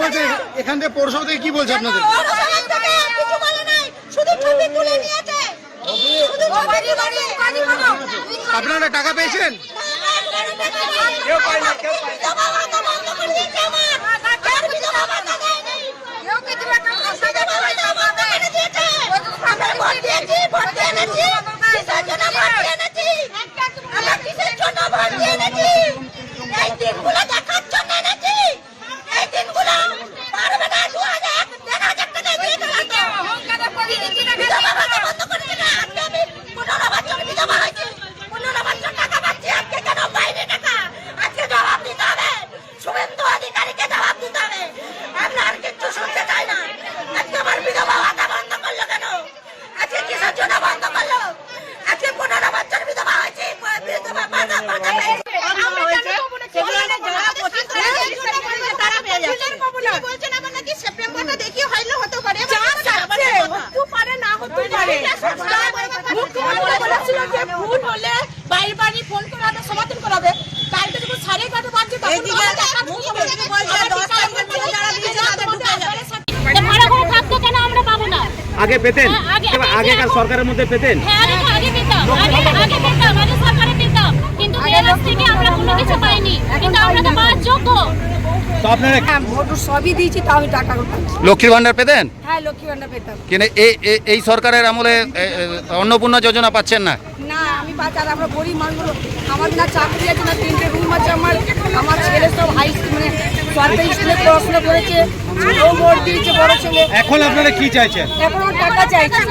বলছে এখান থেকে পৌরসভা থেকে কি বলছে আপনাদের? কিছু বলে নাই, শুধু ছবি তুলে নিয়েছে। আপনারা টাকা পেয়েছেন? কেউ পায়নি, কেউ পায়নি। আগে পেতেন? আগেকার সরকারের মধ্যে পেতেন? আগে পেতাম, আগে সরকারে পেতাম, কিন্তু রেলস থেকে আমরা কোনো কিছু পাইনি, কিন্তু আমরা তো পাওয়ার যোগ্য। তো আপনারা ভোট সবই দিয়েছি, তাও আমি টাকা পেতাম। লক্ষ্মীর ভান্ডার পেতেন? হ্যাঁ, লক্ষ্মী ভান্ডার পেতাম। কিন্তু এই সরকারের আমলে অন্নপূর্ণা যোজনা পাচ্ছেন না? না, আমি বাচ্চারা, আমরা গরিব মানুষ, আমার না চাকরি আছে, না 3টে রুম আছে। আমার ছেলে সব হাই মানে সরকারি স্কুলে পড়াশোনা করেছে, ও ভোট দিয়েছে, বড় ছেলে। এখন আপনারা কি চাইছেন? এখন টাকা চাইছি।